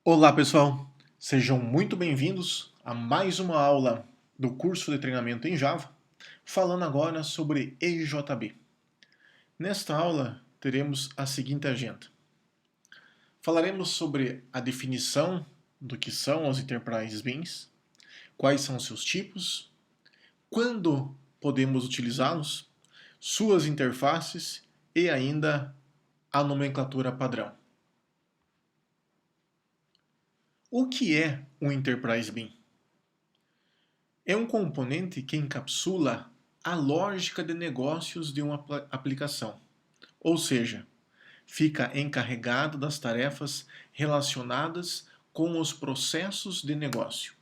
Olá, pessoal! Sejam muito bem-vindos a mais uma aula do curso de treinamento em Java, falando agora sobre EJB. Nesta aula, teremos a seguinte agenda. Falaremos sobre a definição do que são os Enterprise Beans, quais são seus tipos, quando podemos utilizá-los, suas interfaces e ainda a nomenclatura padrão. O que é um Enterprise Bean? É um componente que encapsula a lógica de negócios de uma aplicação, ou seja, fica encarregado das tarefas relacionadas com os processos de negócio.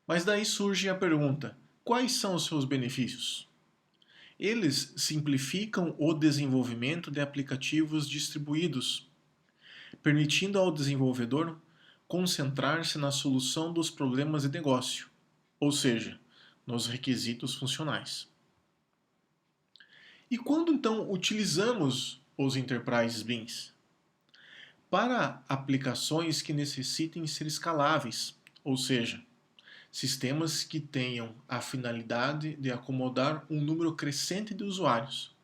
Mas daí surge a pergunta: quais são os seus benefícios? Eles simplificam o desenvolvimento de aplicativos distribuídos, permitindo ao desenvolvedor concentrar-se na solução dos problemas de negócio, ou seja, nos requisitos funcionais. E quando então utilizamos os Enterprise Beans? Para aplicações que necessitem ser escaláveis, ou seja, sistemas que tenham a finalidade de acomodar um número crescente de usuários,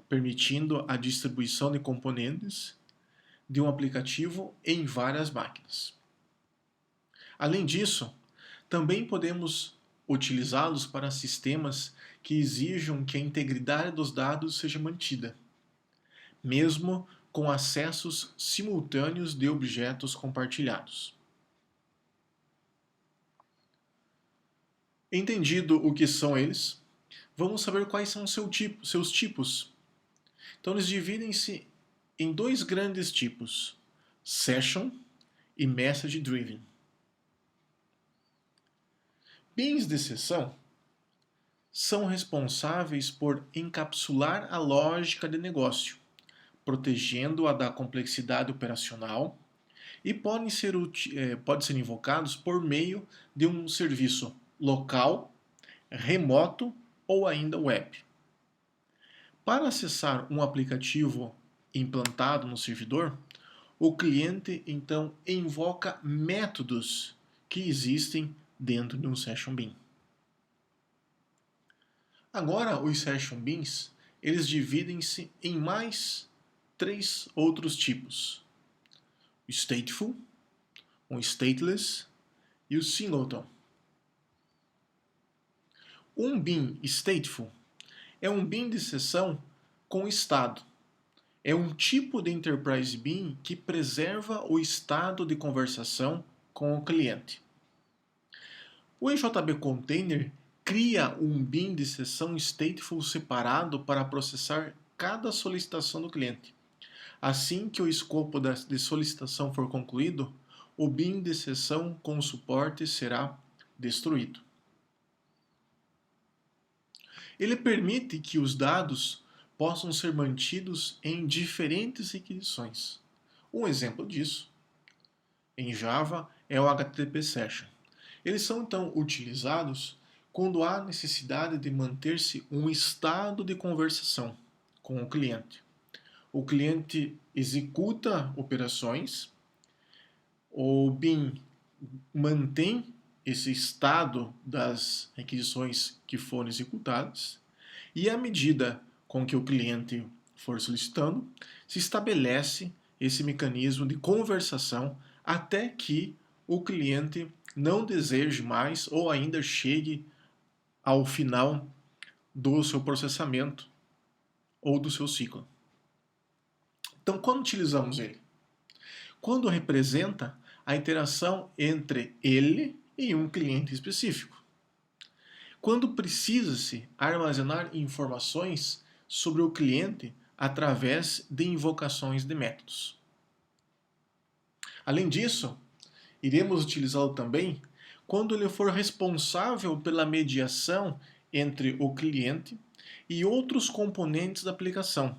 permitindo a distribuição de componentes de um aplicativo em várias máquinas. Além disso, também podemos utilizá-los para sistemas que exijam que a integridade dos dados seja mantida, mesmo com acessos simultâneos de objetos compartilhados. Entendido o que são eles, vamos saber quais são seus tipos. Então, eles dividem-se em dois grandes tipos: Session e Message Driven. Beans de sessão são responsáveis por encapsular a lógica de negócio, protegendo-a da complexidade operacional e podem ser invocados por meio de um serviço local, remoto ou ainda web. Para acessar um aplicativo implantado no servidor, o cliente então invoca métodos que existem dentro de um Session Bean. Agora, os Session Beans, eles dividem-se em mais três outros tipos: o Stateful, o Stateless e o Singleton. Um Bean Stateful é um Bean de sessão com estado. É um tipo de Enterprise Bean que preserva o estado de conversação com o cliente. O EJB Container cria um Bean de sessão stateful separado para processar cada solicitação do cliente. Assim que o escopo de solicitação for concluído, o Bean de sessão com suporte será destruído. Ele permite que os dados possam ser mantidos em diferentes requisições. Um exemplo disso, em Java, é o HTTP Session. Eles são então utilizados quando há necessidade de manter-se um estado de conversação com o cliente. O cliente executa operações, o BIM mantém esse estado das requisições que foram executadas e, à medida com que o cliente for solicitando, se estabelece esse mecanismo de conversação até que o cliente não deseje mais ou ainda chegue ao final do seu processamento ou do seu ciclo. Então, quando utilizamos ele? Quando representa a interação entre ele e um cliente específico. Quando precisa-se armazenar informações sobre o cliente através de invocações de métodos. Além disso, iremos utilizá-lo também quando ele for responsável pela mediação entre o cliente e outros componentes da aplicação,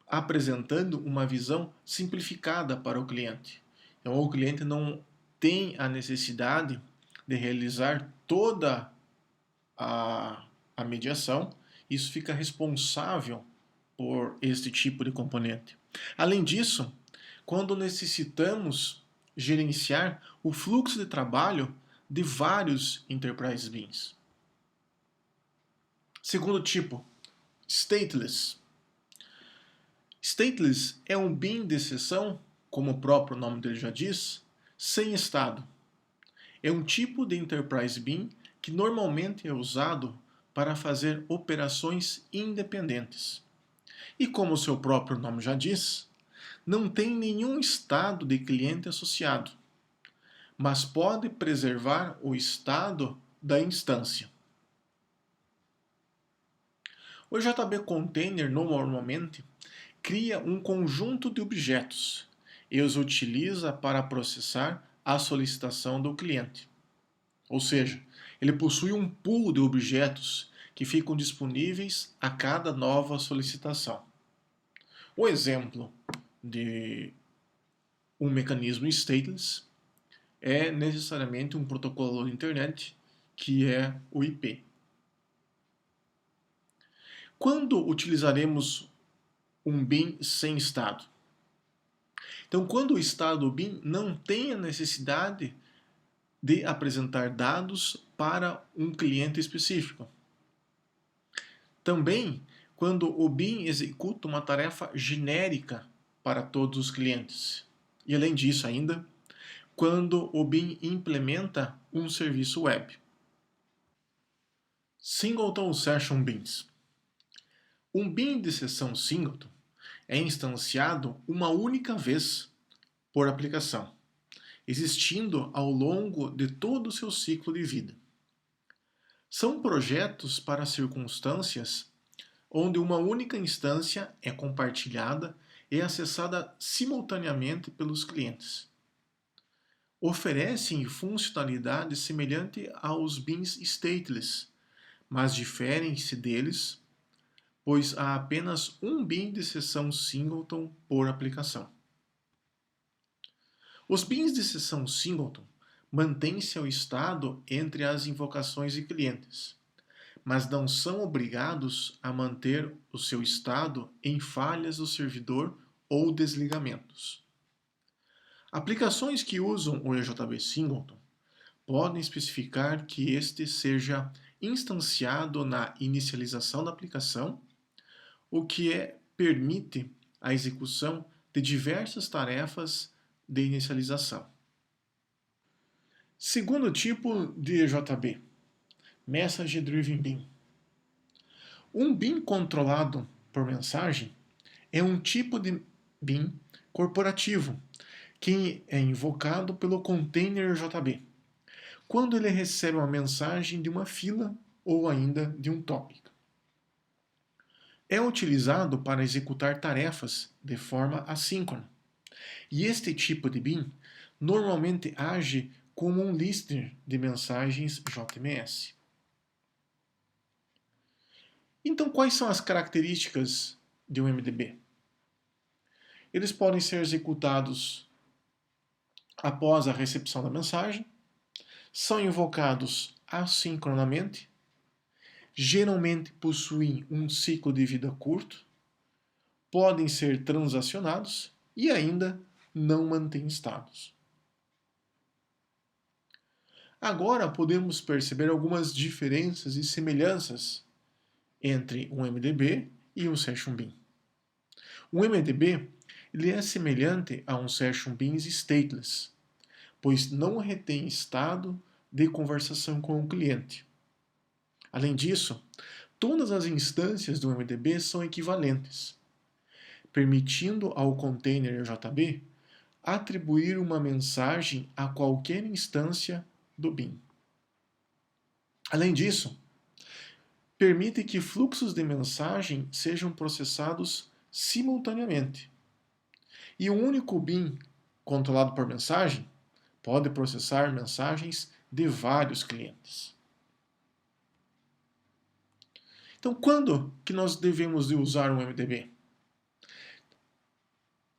apresentando uma visão simplificada para o cliente. Então, o cliente não tem a necessidade de realizar toda a mediação, isso fica responsável por este tipo de componente. Além disso, quando necessitamos gerenciar o fluxo de trabalho de vários Enterprise Beans. Segundo tipo, stateless. Stateless é um bean de exceção, como o próprio nome dele já diz, sem estado. É um tipo de Enterprise Bean que normalmente é usado para fazer operações independentes. E como o seu próprio nome já diz, não tem nenhum estado de cliente associado, mas pode preservar o estado da instância. O JB Container normalmente cria um conjunto de objetos e os utiliza para processar a solicitação do cliente. Ou seja, ele possui um pool de objetos que ficam disponíveis a cada nova solicitação. O exemplo de um mecanismo stateless é necessariamente um protocolo de internet que é o IP. Quando utilizaremos um bean sem estado? Então, quando o estado do bean não tem a necessidade de apresentar dados para um cliente específico. Também quando o bean executa uma tarefa genérica para todos os clientes. E além disso ainda, quando o bean implementa um serviço web. Singleton Session Beans. Um bean de sessão singleton é instanciado uma única vez por aplicação, existindo ao longo de todo o seu ciclo de vida. São projetos para circunstâncias onde uma única instância é compartilhada e acessada simultaneamente pelos clientes. Oferecem funcionalidade semelhante aos beans stateless, mas diferem-se deles, pois há apenas um bean de sessão singleton por aplicação. Os beans de sessão singleton mantêm-se ao estado entre as invocações de clientes, mas não são obrigados a manter o seu estado em falhas do servidor ou desligamentos. Aplicações que usam o EJB Singleton podem especificar que este seja instanciado na inicialização da aplicação, o que permite a execução de diversas tarefas de inicialização. Segundo tipo de EJB, Message Driven Bean. Um bean controlado por mensagem é um tipo de bean corporativo que é invocado pelo container JB, quando ele recebe uma mensagem de uma fila ou ainda de um tópico. É utilizado para executar tarefas de forma assíncrona, e este tipo de bean normalmente age como um listener de mensagens JMS. Então, quais são as características de um MDB? Eles podem ser executados após a recepção da mensagem, são invocados assincronamente, geralmente possuem um ciclo de vida curto, podem ser transacionados e ainda não mantêm estados. Agora podemos perceber algumas diferenças e semelhanças entre um MDB e um Session Bean. Um MDB ele é semelhante a um Session Beans stateless, pois não retém estado de conversação com o cliente. Além disso, todas as instâncias do MDB são equivalentes, permitindo ao container JB atribuir uma mensagem a qualquer instância do bean. Além disso, permite que fluxos de mensagem sejam processados simultaneamente. E um único bean controlado por mensagem pode processar mensagens de vários clientes. Então, quando que nós devemos de usar um MDB?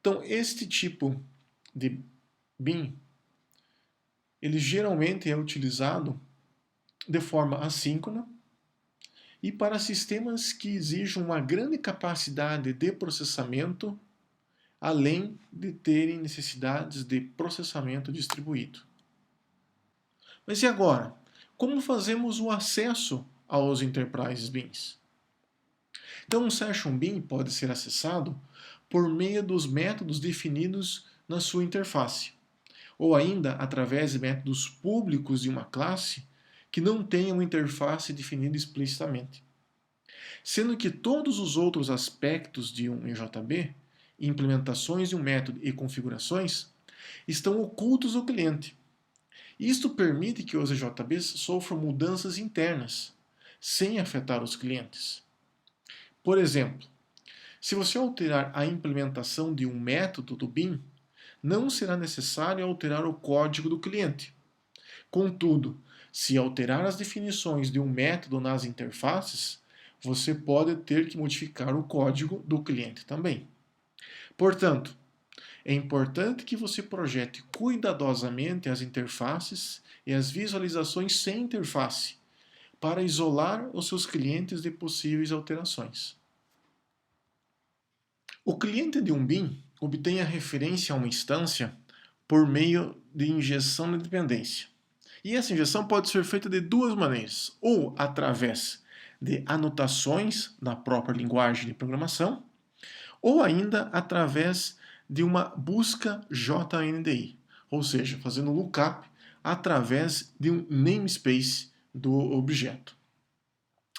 Então, este tipo de bean, ele geralmente é utilizado de forma assíncrona e para sistemas que exijam uma grande capacidade de processamento além de terem necessidades de processamento distribuído. Mas e agora? Como fazemos o acesso aos Enterprise Beans? Então, um Session Bean pode ser acessado por meio dos métodos definidos na sua interface, ou ainda através de métodos públicos de uma classe que não tenham uma interface definida explicitamente. Sendo que todos os outros aspectos de um EJB, implementações de um método e configurações, estão ocultos ao cliente. Isto permite que os EJBs sofram mudanças internas, sem afetar os clientes. Por exemplo, se você alterar a implementação de um método do BIM, não será necessário alterar o código do cliente. Contudo, se alterar as definições de um método nas interfaces, você pode ter que modificar o código do cliente também. Portanto, é importante que você projete cuidadosamente as interfaces e as visualizações sem interface, para isolar os seus clientes de possíveis alterações. O cliente de um BIM obtém a referência a uma instância por meio de injeção de dependência. E essa injeção pode ser feita de duas maneiras, ou através de anotações na própria linguagem de programação, ou ainda através de uma busca JNDI, ou seja, fazendo lookup através de um namespace do objeto.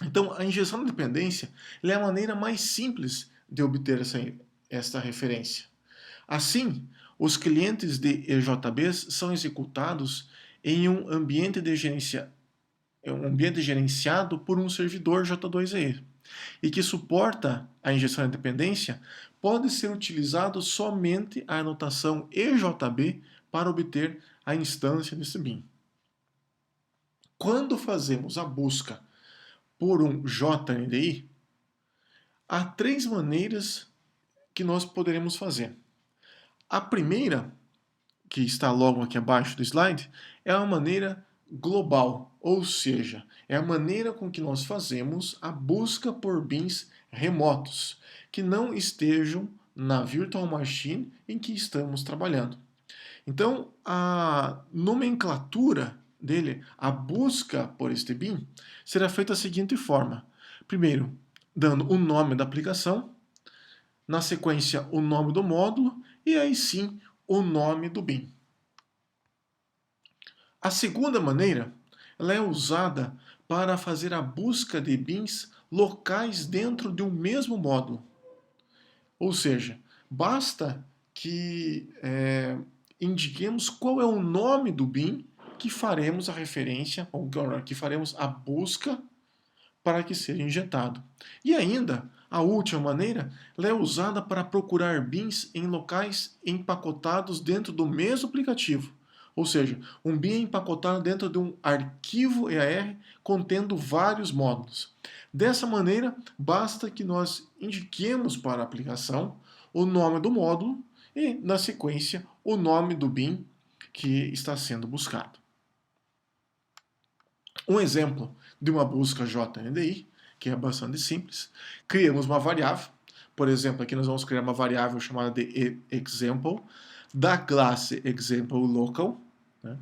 Então, a injeção de dependência é a maneira mais simples de obter esta referência. Assim, os clientes de EJBs são executados em um ambiente gerenciado por um servidor J2EE e que suporta a injeção de dependência, pode ser utilizado somente a anotação EJB para obter a instância desse BIM. Quando fazemos a busca por um JNDI, há três maneiras que nós poderemos fazer. A primeira, que está logo aqui abaixo do slide, é uma maneira global, ou seja, é a maneira com que nós fazemos a busca por BIMs remotos, que não estejam na virtual machine em que estamos trabalhando. Então, a nomenclatura dele, a busca por este BIM, será feita da seguinte forma. Primeiro, dando o nome da aplicação, na sequência o nome do módulo e aí sim o nome do BIM. A segunda maneira, ela é usada para fazer a busca de BIMs locais dentro de um mesmo módulo. Ou seja, basta que indiquemos qual é o nome do BIM que faremos a referência, ou que faremos a busca para que seja injetado. E ainda, a última maneira, ela é usada para procurar BIMs em locais empacotados dentro do mesmo aplicativo. Ou seja, um BIM é empacotado dentro de um arquivo EAR contendo vários módulos. Dessa maneira, basta que nós indiquemos para a aplicação o nome do módulo e, na sequência, o nome do BIM que está sendo buscado. Um exemplo de uma busca JNDI, que é bastante simples, criamos uma variável. Por exemplo, aqui nós vamos criar uma variável chamada de example, da classe exampleLocal, né?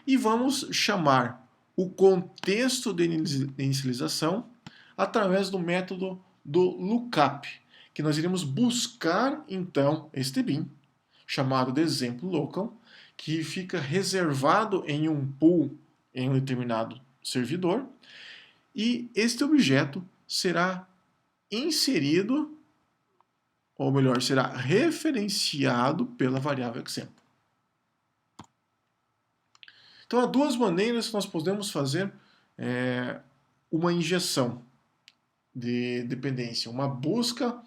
E vamos chamar o contexto de inicialização através do método do lookup, que nós iremos buscar então este BIM, chamado de exampleLocal, que fica reservado em um pool em um determinado servidor, e este objeto será inserido, ou melhor, será referenciado pela variável example. Então, há duas maneiras que nós podemos fazer uma injeção de dependência, uma busca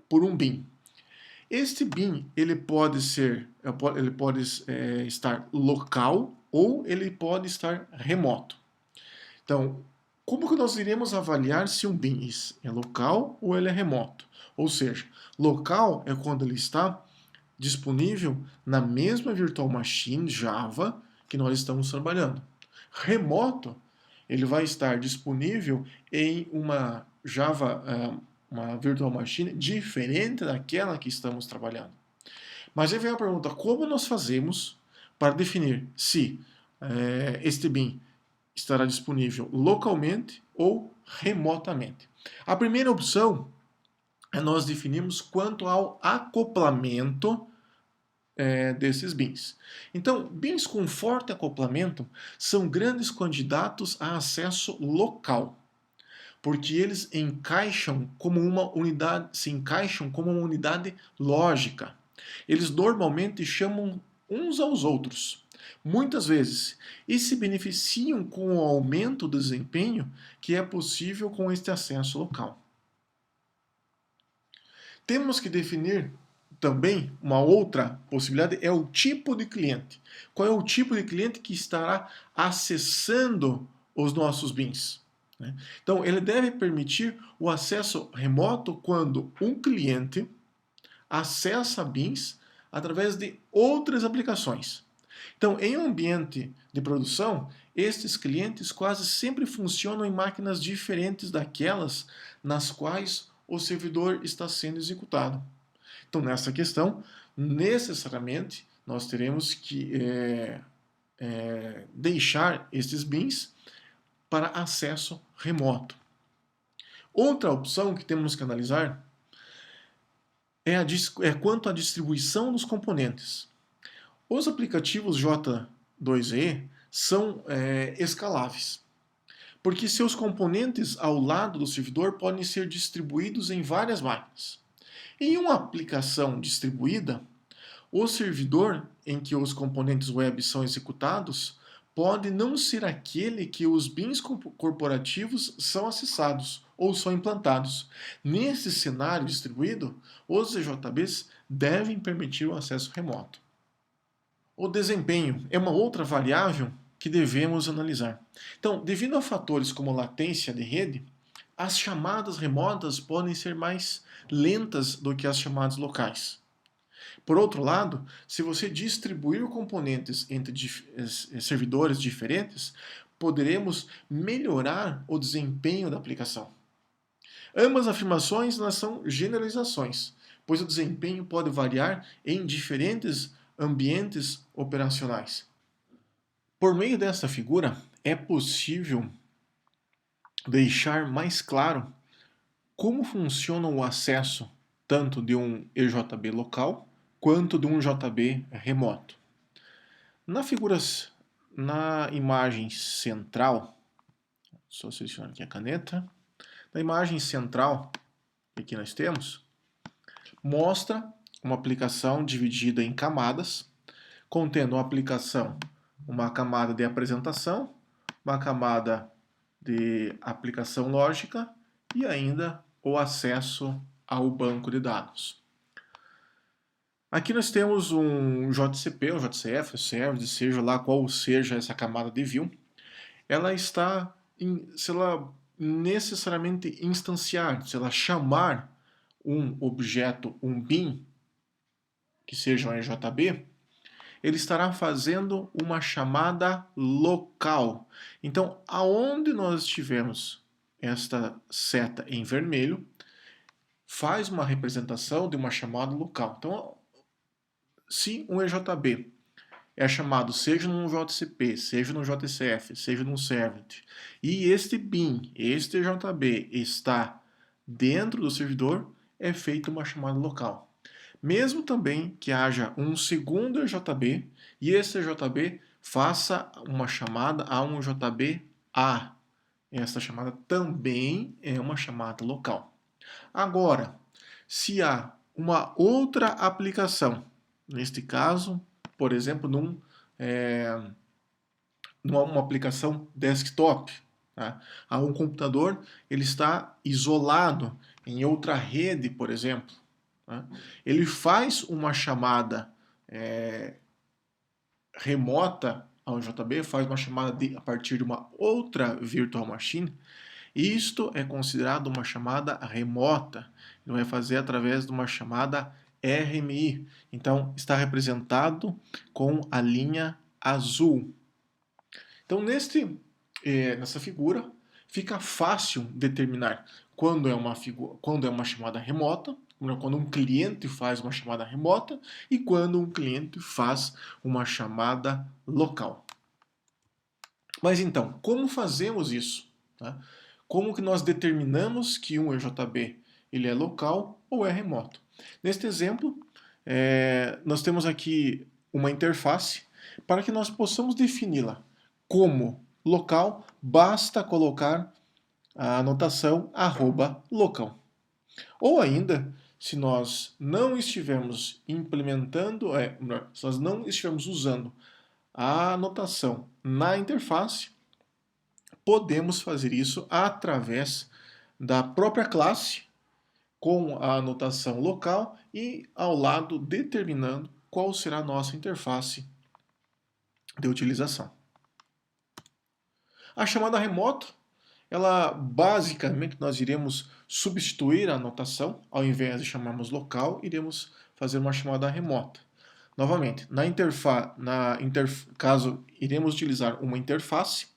por um BIM. Este BIM ele pode estar local ou ele pode estar remoto. Então, como que nós iremos avaliar se um BIM é local ou ele é remoto? Ou seja, local é quando ele está disponível na mesma virtual machine Java que nós estamos trabalhando. Remoto, ele vai estar disponível em uma Java, uma virtual machine diferente daquela que estamos trabalhando. Mas aí vem a pergunta, como nós fazemos para definir se este BIM estará disponível localmente ou remotamente? A primeira opção é nós definirmos quanto ao acoplamento desses BIMs. Então, BIMs com forte acoplamento são grandes candidatos a acesso local, porque eles encaixam como uma unidade, se encaixam como uma unidade lógica. Eles normalmente chamam uns aos outros, muitas vezes, e se beneficiam com o aumento do desempenho que é possível com este acesso local. Temos que definir também uma outra possibilidade, é o tipo de cliente. Qual é o tipo de cliente que estará acessando os nossos BIMs? Então, ele deve permitir o acesso remoto quando um cliente acessa BIMs através de outras aplicações. Então, em um ambiente de produção, estes clientes quase sempre funcionam em máquinas diferentes daquelas nas quais o servidor está sendo executado. Então, nessa questão, necessariamente, nós teremos que deixar estes BIMs para acesso remoto. Outra opção que temos que analisar é quanto à distribuição dos componentes. Os aplicativos J2E são escaláveis, porque seus componentes ao lado do servidor podem ser distribuídos em várias máquinas. Em uma aplicação distribuída, o servidor em que os componentes web são executados pode não ser aquele que os BIMs corporativos são acessados ou são implantados. Nesse cenário distribuído, os EJBs devem permitir o acesso remoto. O desempenho é uma outra variável que devemos analisar. Então, devido a fatores como latência de rede, as chamadas remotas podem ser mais lentas do que as chamadas locais. Por outro lado, se você distribuir componentes entre servidores diferentes, poderemos melhorar o desempenho da aplicação. Ambas afirmações são generalizações, pois o desempenho pode variar em diferentes ambientes operacionais. Por meio dessa figura, é possível deixar mais claro como funciona o acesso tanto de um EJB local quanto de um JB remoto. Na imagem central, só selecionar aqui a caneta, na imagem central que aqui nós temos, mostra uma aplicação dividida em camadas, contendo uma camada de apresentação, uma camada de aplicação lógica e ainda o acesso ao banco de dados. Aqui nós temos um JCP, um JCF, Service, seja lá qual seja essa camada de view. Ela está, se ela necessariamente instanciar, se ela chamar um objeto, um BIM, que seja um EJB, ele estará fazendo uma chamada local. Então, aonde nós tivermos esta seta em vermelho, faz uma representação de uma chamada local. Então, se um EJB é chamado seja num JCP, seja num JCF, seja num Servant, e este BIM, este EJB está dentro do servidor, é feita uma chamada local. Mesmo também que haja um segundo EJB e esse EJB faça uma chamada a um JB-A. Essa chamada também é uma chamada local. Agora, se há uma outra aplicação, neste caso, por exemplo, numa aplicação desktop, tá? Há um computador, ele está isolado em outra rede, por exemplo. Tá? Ele faz uma chamada remota ao JB, faz uma chamada a partir de uma outra virtual machine. Isto é considerado uma chamada remota. Ele vai fazer através de uma chamada RMI. Então, está representado com a linha azul. Então, nessa figura, fica fácil determinar quando é uma chamada remota, quando um cliente faz uma chamada remota e quando um cliente faz uma chamada local. Mas então, como fazemos isso? Tá? Como que nós determinamos que um EJB ele é local ou é remoto? Neste exemplo, nós temos aqui uma interface. Para que nós possamos defini-la como local, basta colocar a anotação @local. Ou ainda, se nós não estivermos implementando, se nós não estivermos usando a anotação na interface, podemos fazer isso através da própria classe com a anotação local e ao lado determinando qual será a nossa interface de utilização. A chamada remoto, ela basicamente nós iremos substituir a anotação, ao invés de chamarmos local, iremos fazer uma chamada remota. Novamente, caso iremos utilizar uma interface,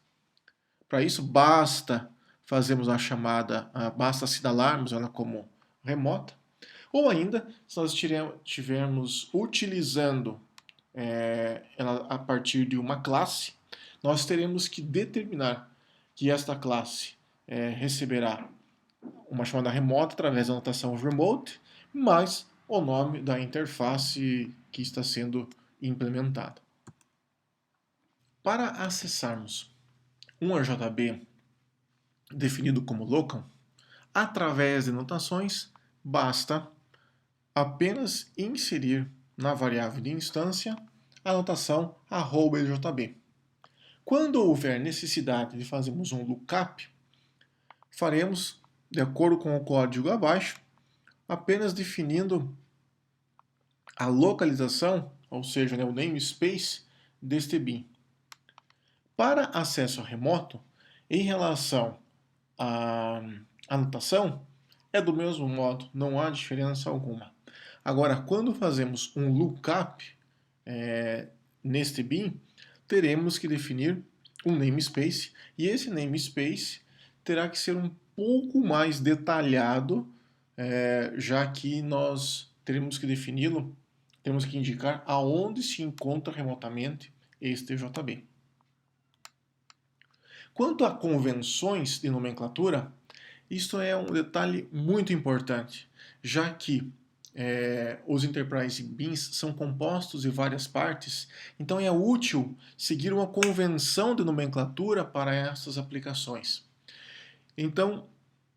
para isso basta fazermos a chamada, basta assinalarmos ela como remota, ou ainda, se nós estivermos utilizando ela a partir de uma classe, nós teremos que determinar que esta classe receberá uma chamada remota através da anotação remote, mais o nome da interface que está sendo implementada. Para acessarmos um RJB definido como local, através de anotações, basta apenas inserir na variável de instância a anotação @JB. Quando houver necessidade de fazermos um lookup, faremos, de acordo com o código abaixo, apenas definindo a localização, ou seja, o namespace deste bin. Para acesso remoto, em relação à anotação, é do mesmo modo, não há diferença alguma. Agora, quando fazemos um lookup neste bin, teremos que definir um namespace, e esse namespace terá que ser um pouco mais detalhado, já que nós teremos que defini-lo, temos que indicar aonde se encontra remotamente este JB. Quanto a convenções de nomenclatura, isto é um detalhe muito importante, já que os Enterprise Bins são compostos de várias partes, então é útil seguir uma convenção de nomenclatura para essas aplicações. Então,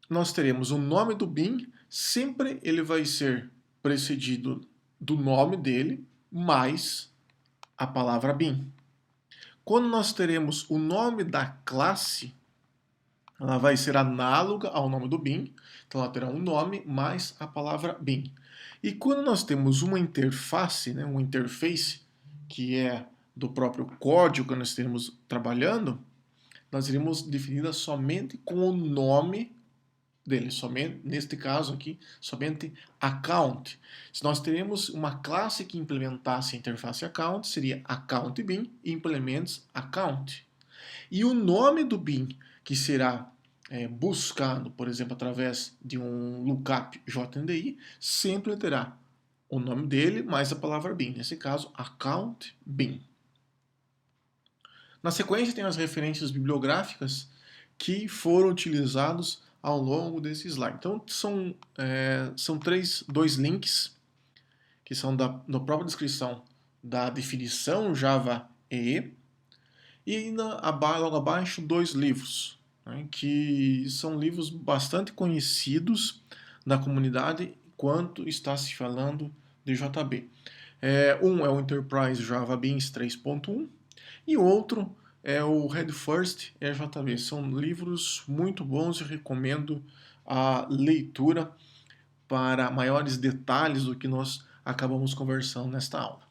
nós teremos o nome do bin, sempre ele vai ser precedido do nome dele, mais a palavra bin. Quando nós teremos o nome da classe, ela vai ser análoga ao nome do bin, então ela terá um nome mais a palavra bin. E quando nós temos uma interface, um interface, que é do próprio código que nós estaremos trabalhando, nós iremos definida somente com o nome dele, somente, neste caso aqui, somente account. Se nós teremos uma classe que implementasse a interface account, seria account bin implements account. E o nome do bin, que será buscado, por exemplo, através de um lookup JNDI, sempre terá o nome dele mais a palavra bin, nesse caso, account bin. Na sequência tem as referências bibliográficas que foram utilizados ao longo desse slide. Então são dois links que são da própria descrição da definição Java EE e logo abaixo 2 livros, que são livros bastante conhecidos na comunidade quanto está se falando de JB. Um é o Enterprise Java Beans 3.1 e o outro é o Read First EJB. São livros muito bons e recomendo a leitura para maiores detalhes do que nós acabamos conversando nesta aula.